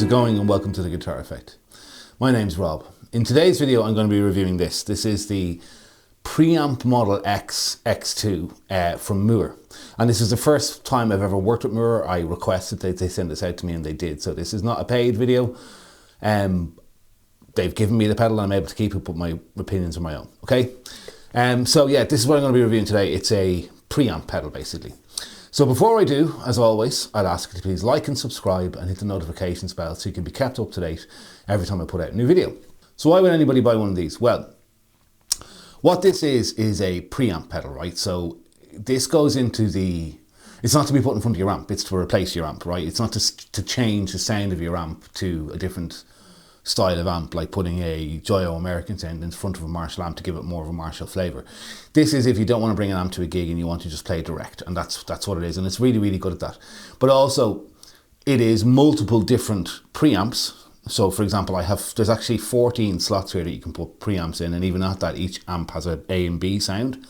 How's it going, and welcome to the Guitar Effect. My name's Rob. In today's video I'm going to be reviewing this. This is the Preamp Model X X2 from Mooer. And this is the first time I've ever worked with Mooer. I requested that they send this out to me and they did. So this is not a paid video. They've given me the pedal and I'm able to keep it, but my opinions are my own, okay? So yeah, this is what I'm going to be reviewing today. It's a preamp pedal basically. So before I do, as always, I'd ask you to please like and subscribe and hit the notifications bell so you can be kept up to date every time I put out a new video. So why would anybody buy one of these? Well, what this is a preamp pedal, right? So this goes into the, it's not to be put in front of your amp, it's to replace your amp, right? It's not to change the sound of your amp to a different style of amp, like putting a Joyo American sound in front of a Marshall amp to give it more of a Marshall flavour. This is if you don't want to bring an amp to a gig and you want to just play direct, and that's what it is, and it's really, really good at that. But also, it is multiple different preamps. So for example, there's actually 14 slots here that you can put preamps in, and even at that, each amp has an A and B sound.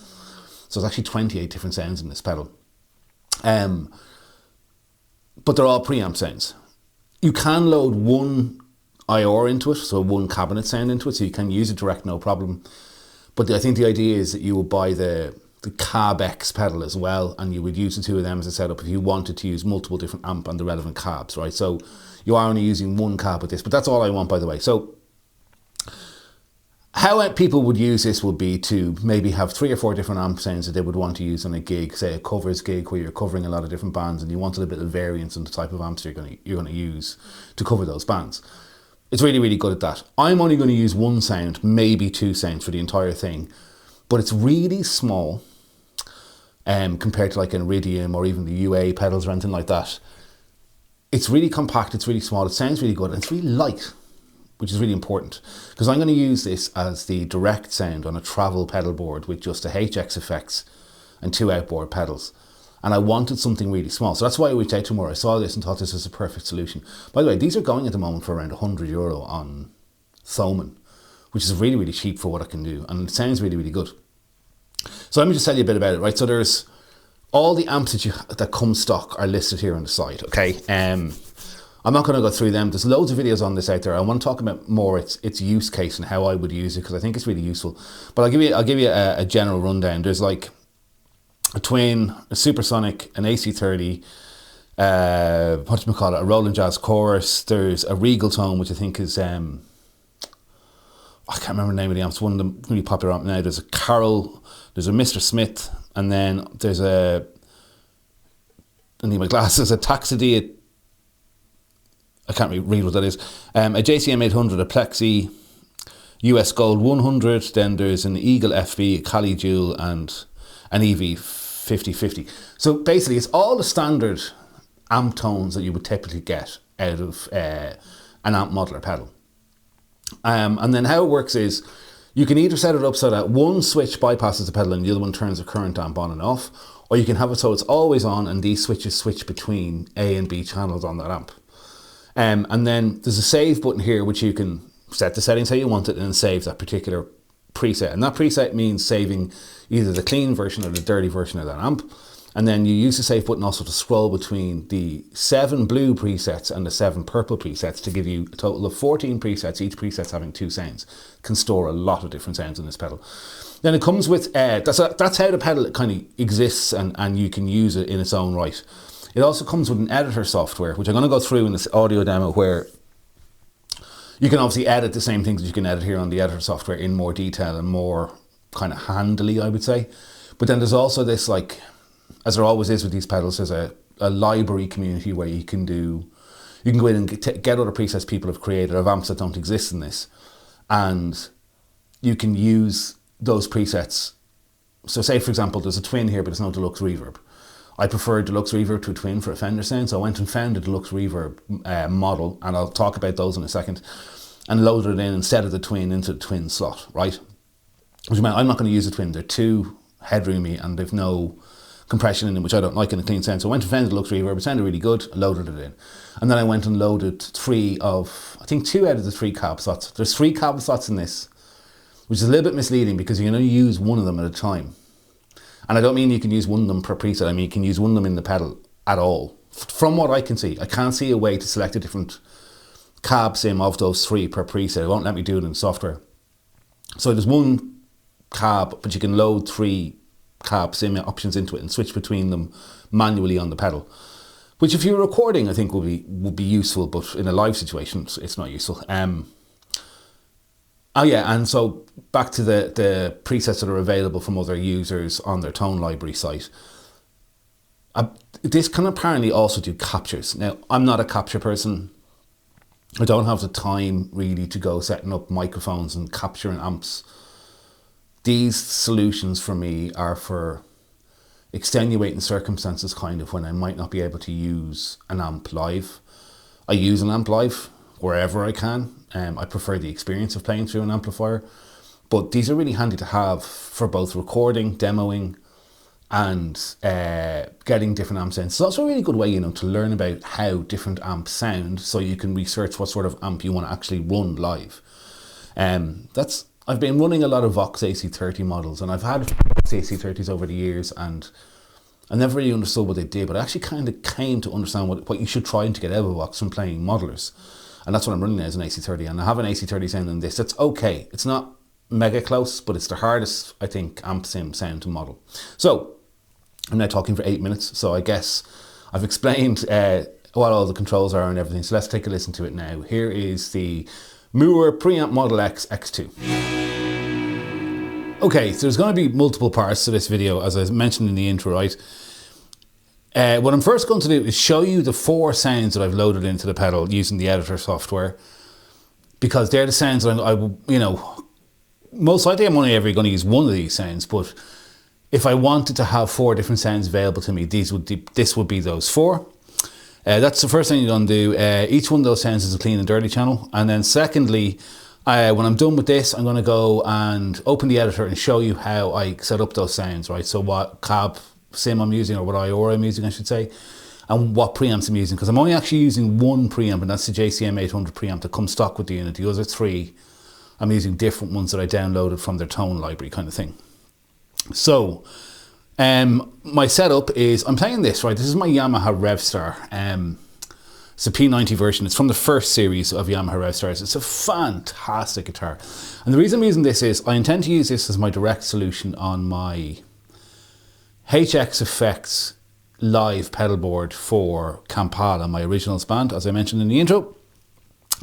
So there's actually 28 different sounds in this pedal. But they're all preamp sounds. You can load one IR into it, so one cabinet sound into it, so you can use it direct, no problem. But I think the idea is that you would buy the Cab X pedal as well, and you would use the two of them as a setup if you wanted to use multiple different amp and the relevant cabs, right? So you are only using one cab with this, but that's all I want, by the way. So how people would use this would be to maybe have 3 or 4 different amp sounds that they would want to use on a gig, say a covers gig where you're covering a lot of different bands and you wanted a bit of variance in the type of amps you're going to use to cover those bands. It's really, really good at that. I'm only going to use one sound, maybe 2 sounds for the entire thing, but it's really small compared to like an Iridium or even the UA pedals or anything like that. It's really compact, it's really small, it sounds really good, and it's really light, which is really important, because I'm going to use this as the direct sound on a travel pedal board with just a HX effects and 2 outboard pedals. And I wanted something really small. So that's why I reached out to Mooer. I saw this and thought this was a perfect solution. By the way, these are going at the moment for around €100 on Thomann, which is really, really cheap for what I can do. And it sounds really, really good. So let me just tell you a bit about it, right? So there's all the amps that come stock are listed here on the side, okay? I'm not going to go through them. There's loads of videos on this out there. I want to talk about more its use case and how I would use it, because I think it's really useful. But I'll give you a general rundown. There's like a twin, a supersonic, an AC30, a Roland Jazz chorus. There's a Regal tone, which I think is I can't remember the name of the amps. One of them really popular amp now. There's a Carol, there's a Mr. Smith, and then there's I need my glasses, a Taxidy, I can't really read what that is. A JCM 800, a Plexi, US Gold 100. Then there's an Eagle FB, a Cali Jewel, and an EV 5050. So basically it's all the standard amp tones that you would typically get out of an amp modeler pedal. And then how it works is you can either set it up so that one switch bypasses the pedal and the other one turns the current amp on and off, or you can have it so it's always on and these switches switch between A and B channels on that amp. And then there's a save button here which you can set the settings how you want it and then save that particular preset, and that preset means saving either the clean version or the dirty version of that amp. And then you use the save button also to scroll between the 7 blue presets and the 7 purple presets to give you a total of 14 presets, each preset's having 2 sounds. Can store a lot of different sounds in this pedal. Then it comes with, that's how the pedal kind of exists, and you can use it in its own right. It also comes with an editor software, which I'm going to go through in this audio demo, where you can obviously edit the same things that you can edit here on the editor software in more detail and more kind of handily, I would say. But then there's also this, like, as there always is with these pedals, there's a library community where you can go in and get other presets people have created of amps that don't exist in this. And you can use those presets. So say, for example, there's a twin here, but there's no deluxe reverb. I prefer deluxe reverb to a twin for a Fender sound, so I went and found a deluxe reverb model, and I'll talk about those in a second, and loaded it in instead of the twin into the twin slot, right? Which meant I'm not going to use a twin. They're too headroomy and they've no compression in them, which I don't like in a clean sound. So I went and found a deluxe reverb. It sounded really good. I loaded it in, and then I went and loaded 2 out of the 3 cab slots. There's 3 cab slots in this, which is a little bit misleading because you can only use one of them at a time. And I don't mean you can use one of them per preset. I mean you can use one of them in the pedal at all. From what I can see, I can't see a way to select a different cab sim of those 3 per preset. It won't let me do it in software. So there's 1 cab, but you can load 3 cab sim options into it and switch between them manually on the pedal. Which if you're recording, I think would be useful, but in a live situation, it's not useful. Oh yeah, and so back to the presets that are available from other users on their tone library site. This can apparently also do captures. Now, I'm not a capture person. I don't have the time really to go setting up microphones and capturing amps. These solutions for me are for extenuating circumstances, kind of, when I might not be able to use an amp live. I use an amp live wherever I can. I prefer the experience of playing through an amplifier, but these are really handy to have for both recording, demoing, and getting different amp sounds. So that's a really good way, to learn about how different amps sound, so you can research what sort of amp you want to actually run live. I've been running a lot of Vox AC30 models, and I've had Vox AC30s over the years, and I never really understood what they did, but I actually kind of came to understand what you should try to get out of Vox from playing modelers. And that's what I'm running as an AC30, and I have an AC30 sound in this. It's okay. It's not mega close, but it's the hardest, I think, amp sim sound to model. So I'm now talking for 8 minutes, so I guess I've explained what all the controls are and everything. So let's take a listen to it now. Here is the Mooer Preamp Model X X2. Okay, so there's going to be multiple parts to this video, as I mentioned in the intro, right? What I'm first going to do is show you the 4 sounds that I've loaded into the pedal using the editor software, because they're the sounds that most likely I'm only ever going to use one of these sounds, but if I wanted to have 4 different sounds available to me, this would be those 4. That's the first thing you're going to do. Each one of those sounds is a clean and dirty channel. And then secondly, when I'm done with this, I'm going to go and open the editor and show you how I set up those sounds, right? So what cab sim I'm using, or what IORA I'm using, I should say, and what preamps I'm using, because I'm only actually using 1 preamp, and that's the JCM 800 preamp that comes stock with the unit. The other 3, I'm using different ones that I downloaded from their tone library kind of thing. So, my setup is, I'm playing this, right? This is my Yamaha Revstar. It's a P90 version. It's from the first series of Yamaha Revstars. It's a fantastic guitar. And the reason I'm using this is, I intend to use this as my direct solution on my HX Effects live pedal board for Kampala, my originals band, as I mentioned in the intro.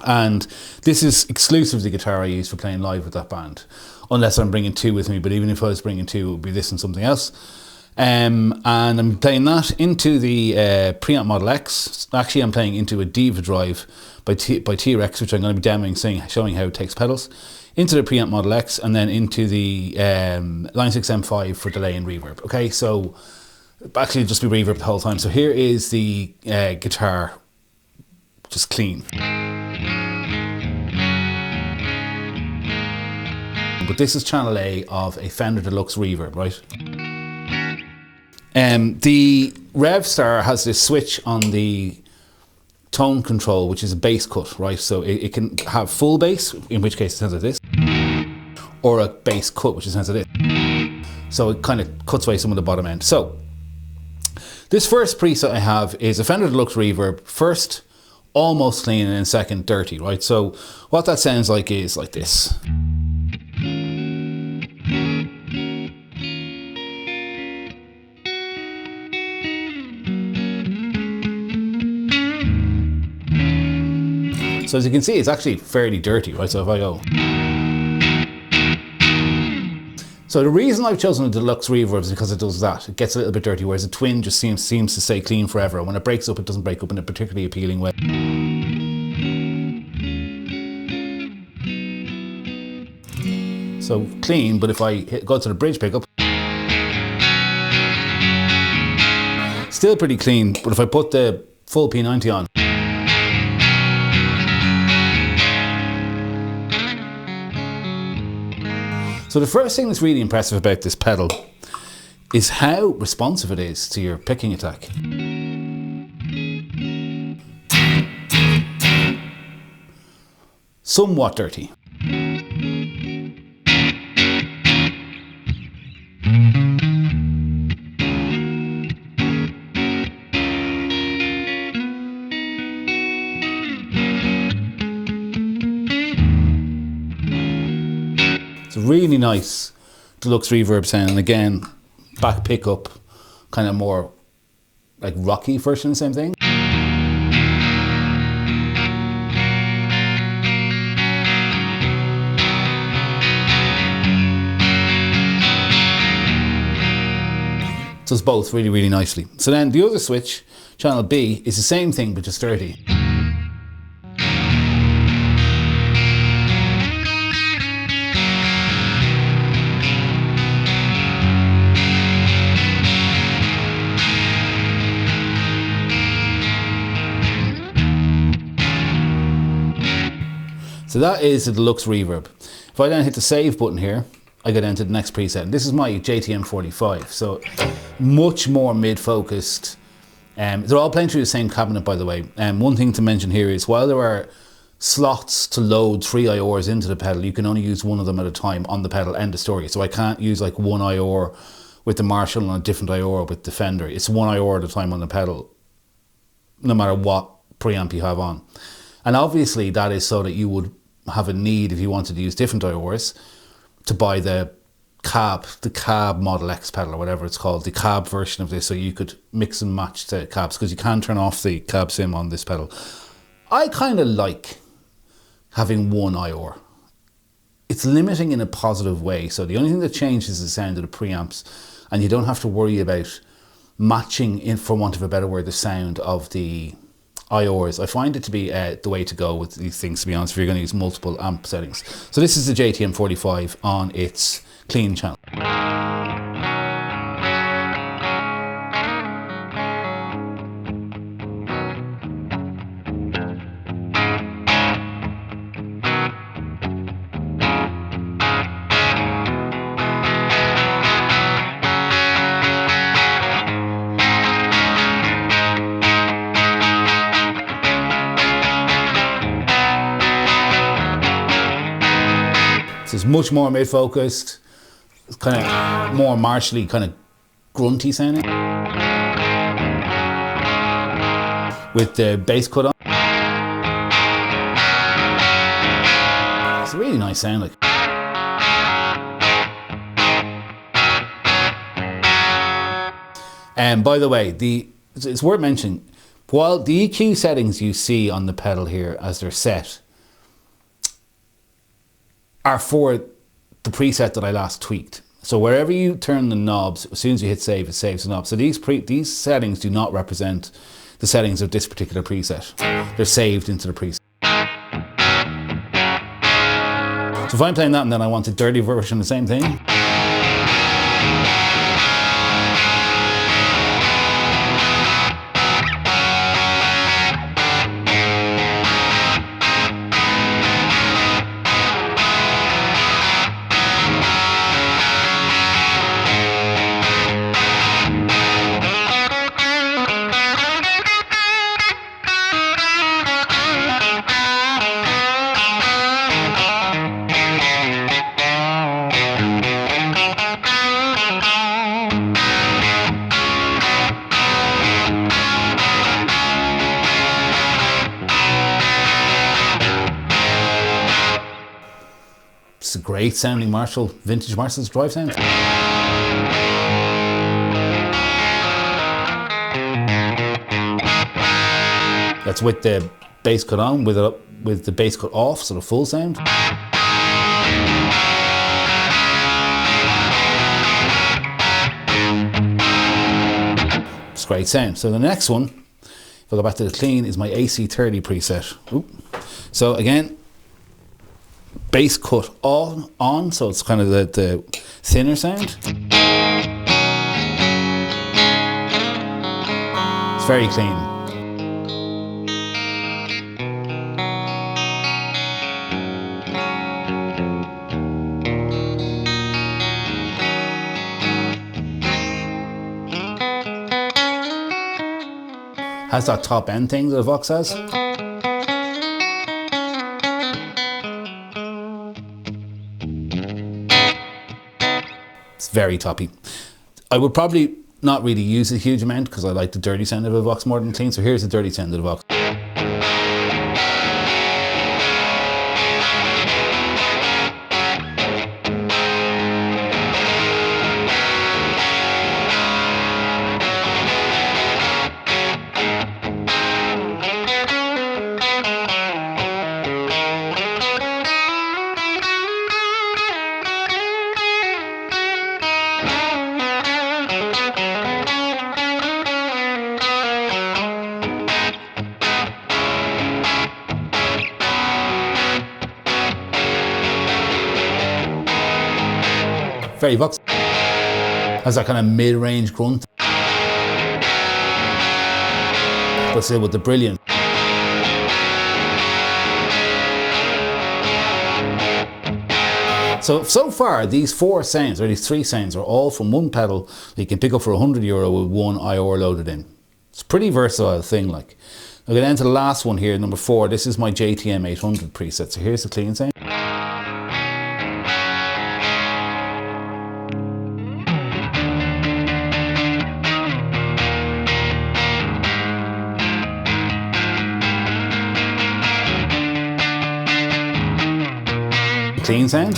And this is exclusively the guitar I use for playing live with that band, unless I'm bringing 2 with me. But even if I was bringing 2, it would be this and something else. And I'm playing that into the Preamp Model X. Actually, I'm playing into a Diva drive by T-Rex, which I'm going to be demoing, showing how it takes pedals, into the Preamp Model X, and then into the Line 6 M5 for delay and reverb. Okay, so actually just be reverb the whole time. So here is the guitar, just clean. But this is channel A of a Fender Deluxe reverb, right? The Revstar has this switch on the tone control, which is a bass cut, right? So it can have full bass, in which case it sounds like this, or a bass cut, which sounds like this. So it kind of cuts away some of the bottom end. So this first preset I have is a Fender Deluxe reverb, first almost clean and then second dirty, right? So what that sounds like is like this. So as you can see, it's actually fairly dirty, right? So if I go. So the reason I've chosen a deluxe reverb is because it does that. It gets a little bit dirty, whereas a twin just seems to stay clean forever. When it breaks up, it doesn't break up in a particularly appealing way. So clean, but if I go to the bridge pickup, still pretty clean, but if I put the full P90 on, so the first thing that's really impressive about this pedal is how responsive it is to your picking attack. Somewhat dirty. really nice deluxe reverb sound. And again, back pickup, kind of more like rocky version, same thing. Does both really, really nicely. So then the other switch, channel B, is the same thing but just 30. So that is the deluxe reverb. If I then hit the save button here, I go down to the next preset. And this is my JTM 45, so much more mid-focused. They're all playing through the same cabinet, by the way. One thing to mention here is while there are slots to load 3 IORs into the pedal, you can only use one of them at a time on the pedal, end of story. So I can't use like one IOR with the Marshall and a different IOR with the Fender. It's one IOR at a time on the pedal, no matter what preamp you have on. And obviously that is so that you would have a need, if you wanted to use different IORs, to buy the cab Model X pedal or whatever it's called, the cab version of this, so you could mix and match the cabs, because you can turn off the cab sim on this pedal. I kind of like having one IOR. It's limiting in a positive way, so the only thing that changes is the sound of the preamps, and you don't have to worry about matching, in, for want of a better word, the sound of the IORs. I find it to be the way to go with these things, to be honest, if you're going to use multiple amp settings. So this is the JTM 45 on its clean channel. It's much more mid-focused. It's kind of more martially, kind of grunty sounding, with the bass cut on. It's a really nice sound. Like. And by the way, it's worth mentioning, while the EQ settings you see on the pedal here as they're set are for the preset that I last tweaked. So wherever you turn the knobs, as soon as you hit save, it saves the knob. So these settings do not represent the settings of this particular preset. They're saved into the preset. So if I'm playing that and then I want a dirty version of the same thing, it's a great sounding Marshall, vintage Marshall's drive sound. That's with the bass cut on, with the bass cut off, so the full sound. It's great sound. So the next one, if I go back to the clean, is my AC30 preset. Oop. So again, bass cut on, so it's kind of the thinner sound. It's very clean. Has that top end thing that the Vox has. It's very toppy. I would probably not really use a huge amount because I like the dirty sound of a Vox more than clean, so here's the dirty sound of the Vox. Very vox. Has that kind of mid-range grunt. But still with the brilliant. So far, these 4 sounds, or these 3 sounds, are all from one pedal that you can pick up for €100 with one IR loaded in. It's a pretty versatile thing, like. I'll get down to the last one here, number 4. This is my JTM 800 preset. So here's the clean sound. Clean sound.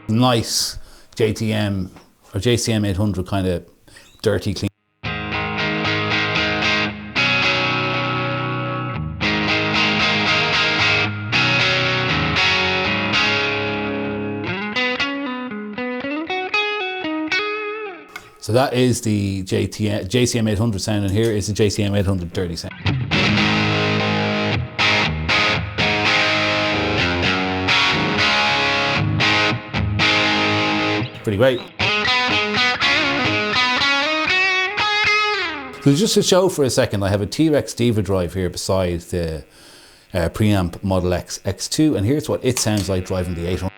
Nice JTM or JCM 800 kind of dirty clean. So that is the JCM 800 sound, and here is the JCM 800 dirty sound. Pretty great. So just to show for a second, I have a T-Rex Diva drive here beside the Preamp Model X X2, and here's what it sounds like driving the 800.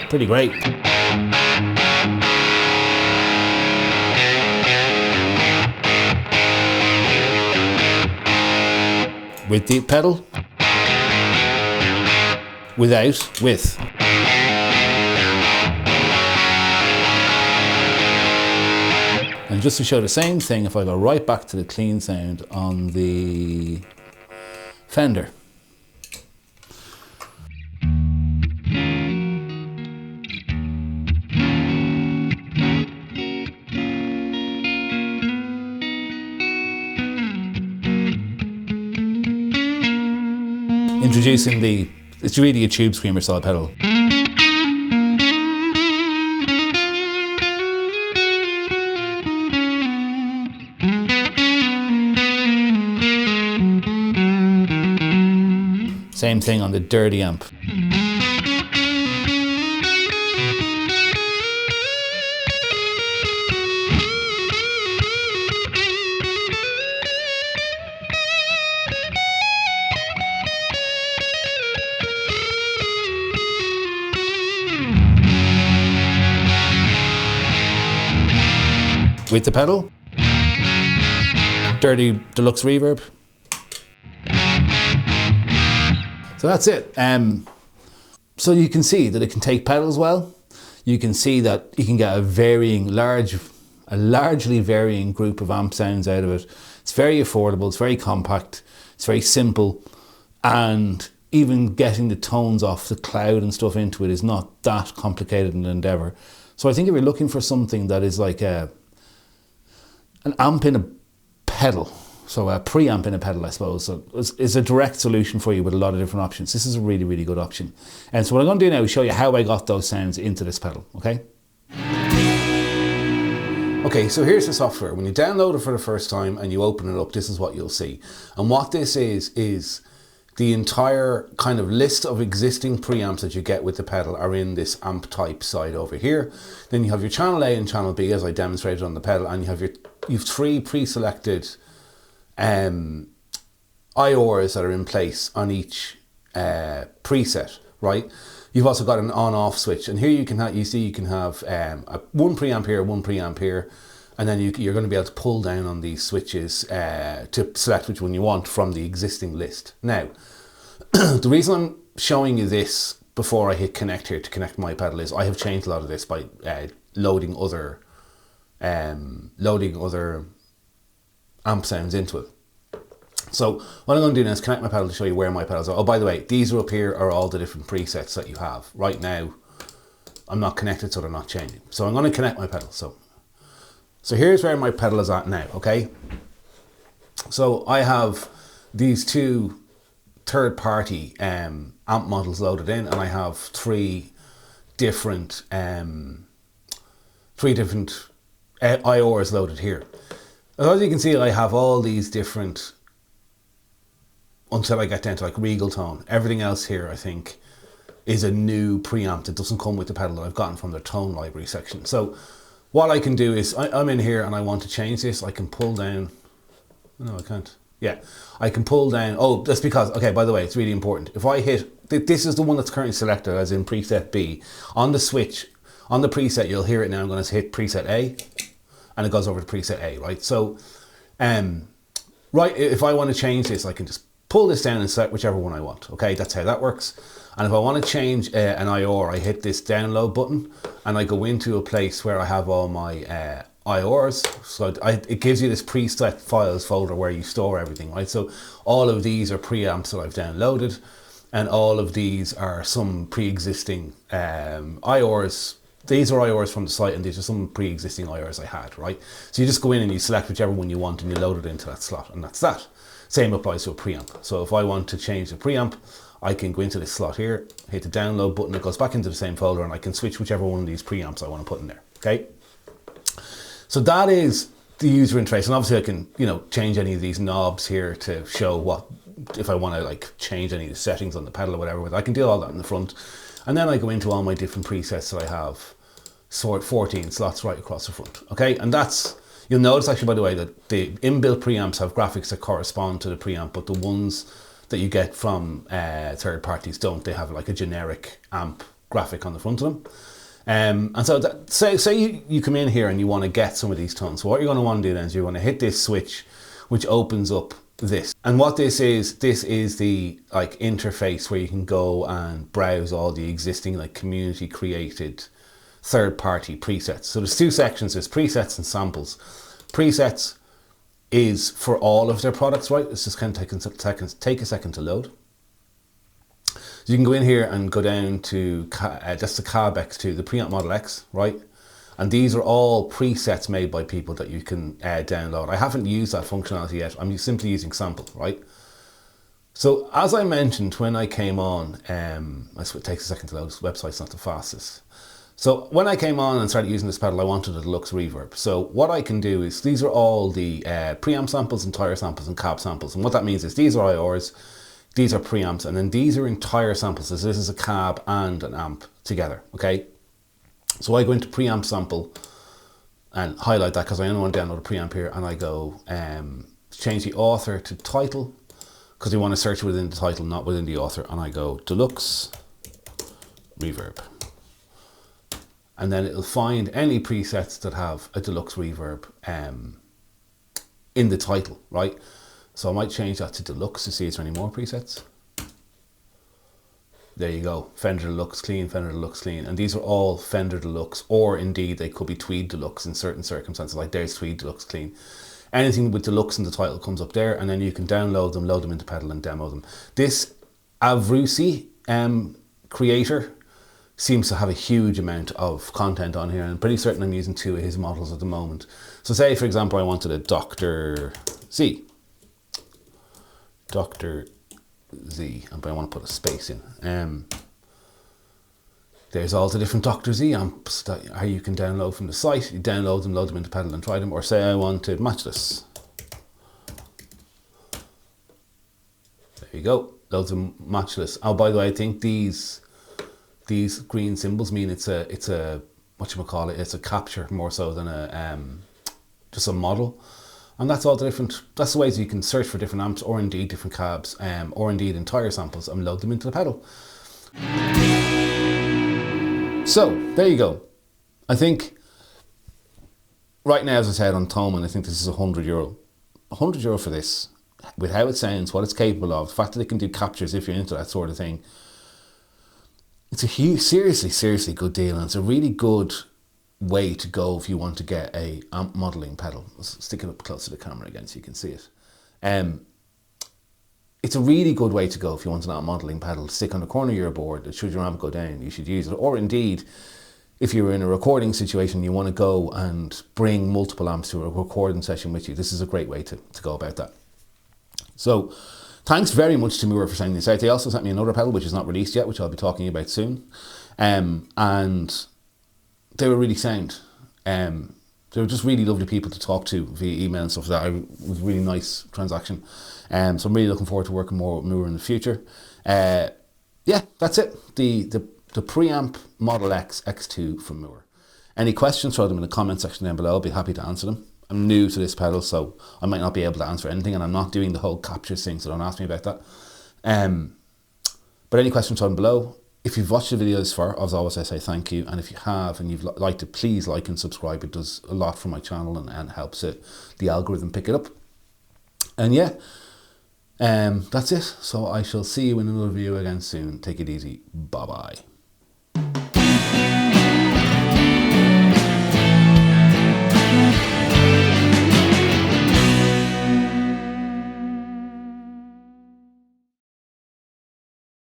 Pretty great. With the pedal, without, with. And just to show the same thing, if I go right back to the clean sound on the Fender. Introducing it's really a tube screamer style pedal. Same thing on the dirty amp. With the pedal, dirty deluxe reverb. So that's it. So you can see that it can take pedals well. You can see that you can get a largely varying group of amp sounds out of it. It's very affordable, it's very compact, it's very simple, and even getting the tones off the cloud and stuff into it is not that complicated an endeavor. So I think if you're looking for something that is like an amp in a pedal, so a preamp in a pedal, I suppose, so is a direct solution for you with a lot of different options. This is a really, really good option. And so what I'm going to do now is show you how I got those sounds into this pedal, okay? Okay, so here's the software. When you download it for the first time and you open it up, this is what you'll see. And what this is the entire kind of list of existing preamps that you get with the pedal are in this amp type side over here. Then you have your channel A and channel B, as I demonstrated on the pedal, and you have 3 pre-selected IORs that are in place on each preset, right? You've also got an on-off switch, and here you can have one preamp here, one preamp here, and then you're going to be able to pull down on these switches to select which one you want from the existing list. Now, the reason I'm showing you this before I hit connect here to connect my pedal is I have changed a lot of this by loading other amp sounds into it. So what I'm going to do now is connect my pedal to show you where my pedals are. Oh, by the way, these are up here are all the different presets that you have. Right now, I'm not connected, so they're not changing. So I'm going to connect my pedal. So here's where my pedal is at now, okay? So I have these two third-party amp models loaded in, and I have three different IORs loaded here. As you can see, I have all these different, until I get down to like Regal tone. Everything else here, I think, is a new preamp that doesn't come with the pedal that I've gotten from their tone library section. So what I can do is, I'm in here and I want to change this. I can pull down, no, I can't. Yeah, I can pull down, oh, that's because, okay, by the way, it's really important. If I hit, this is the one that's currently selected as in preset B. On the switch, on the preset, you'll hear it now. I'm going to hit preset A, and it goes over to preset A, right? So, right, if I want to change this, I can just pull this down and select whichever one I want. Okay, that's how that works. And if I want to change an IOR, I hit this download button and I go into a place where I have all my IORs. So it gives you this preset files folder where you store everything, right? So all of these are preamps that I've downloaded, and all of these are some pre-existing IORs. These are IORs from the site, and these are some pre-existing IORs I had, right? So you just go in and you select whichever one you want and you load it into that slot, and that's that. Same applies to a preamp. So if I want to change the preamp, I can go into this slot here, hit the download button, it goes back into the same folder, and I can switch whichever one of these preamps I want to put in there, okay? So that is the user interface, and obviously I can, you know, change any of these knobs here to show what, if I want to like change any of the settings on the pedal or whatever, I can do all that in the front. And then I go into all my different presets that I have, sort 14 slots right across the front, okay? And that's, you'll notice actually, by the way, that the inbuilt preamps have graphics that correspond to the preamp, but the ones that you get from third parties don't. They have like a generic amp graphic on the front of them. And so that, say you come in here and you want to get some of these tones. So what you're going to want to do then is you want to hit this switch, which opens up this. And what this is the like interface where you can go and browse all the existing like community created third-party presets. So there's two sections, there's presets and samples. Presets is for all of their products, right? It's just kind of take a second to load. So you can go in here and go down to, that's the Cab X2, the Preamp Model X, right? And these are all presets made by people that you can download. I haven't used that functionality yet. I'm simply using sample, right? So as I mentioned when I came on, it takes a second to load, this website's not the fastest. So when I came on and started using this pedal, I wanted a deluxe reverb. So what I can do is, these are all the preamp samples, entire samples, and cab samples. And what that means is these are IORs, these are preamps, and then these are entire samples. So this is a cab and an amp together, okay? So I go into preamp sample and highlight that because I only want to download a preamp here, and I go change the author to title because we want to search within the title, not within the author, and I go deluxe reverb. And then it'll find any presets that have a deluxe reverb in the title, right? So I might change that to deluxe to see if there's any more presets. There you go, Fender Deluxe Clean, Fender Deluxe Clean. And these are all Fender Deluxe, or indeed they could be Tweed Deluxe in certain circumstances, like there's Tweed Deluxe Clean. Anything with deluxe in the title comes up there, and then you can download them, load them into pedal and demo them. This Avrusi creator seems to have a huge amount of content on here, and I'm pretty certain I'm using two of his models at the moment. So say, for example, I wanted a Dr. Z. Dr. Z, but I want to put a space in. There's all the different Dr. Z amps that you can download from the site. You download them, load them into pedal and try them. Or say I wanted matchless. There you go, loads of matchless. Oh, by the way, I think these green symbols mean it's a whatchamacallit, it's a capture more so than a just a model. And that's all the different, that's the ways you can search for different amps, or indeed different cabs, or indeed entire samples, and load them into the pedal. So there you go. I think right now, as I said on Thomann, I think this is €100. €100 for this with how it sounds, what it's capable of, the fact that it can do captures if you're into that sort of thing. It's a huge, seriously good deal, and it's a really good way to go if you want to get a amp modelling pedal. Let's stick it up close to the camera again so you can see it. It's a really good way to go if you want an amp modelling pedal to stick on the corner of your board that should your amp go down, you should use it. Or indeed, if you're in a recording situation, you want to go and bring multiple amps to a recording session with you, this is a great way to go about that. So thanks very much to Mooer for sending this out. They also sent me another pedal which is not released yet, which I'll be talking about soon. And they were really sound. They were just really lovely people to talk to via email and stuff like that. It was a really nice transaction. So I'm really looking forward to working more with Mooer in the future. Yeah, that's it. The Preamp Model X X2 from Mooer. Any questions, throw them in the comment section down below. I'll be happy to answer them. I'm new to this pedal, so I might not be able to answer anything, and I'm not doing the whole captures thing, so don't ask me about that. But any questions down below. If you've watched the video this far, as always I say thank you, and if you have and you've liked it, please like and subscribe. It does a lot for my channel and helps the algorithm pick it up. And yeah, that's it. So I shall see you in another video again soon. Take it easy. Bye bye.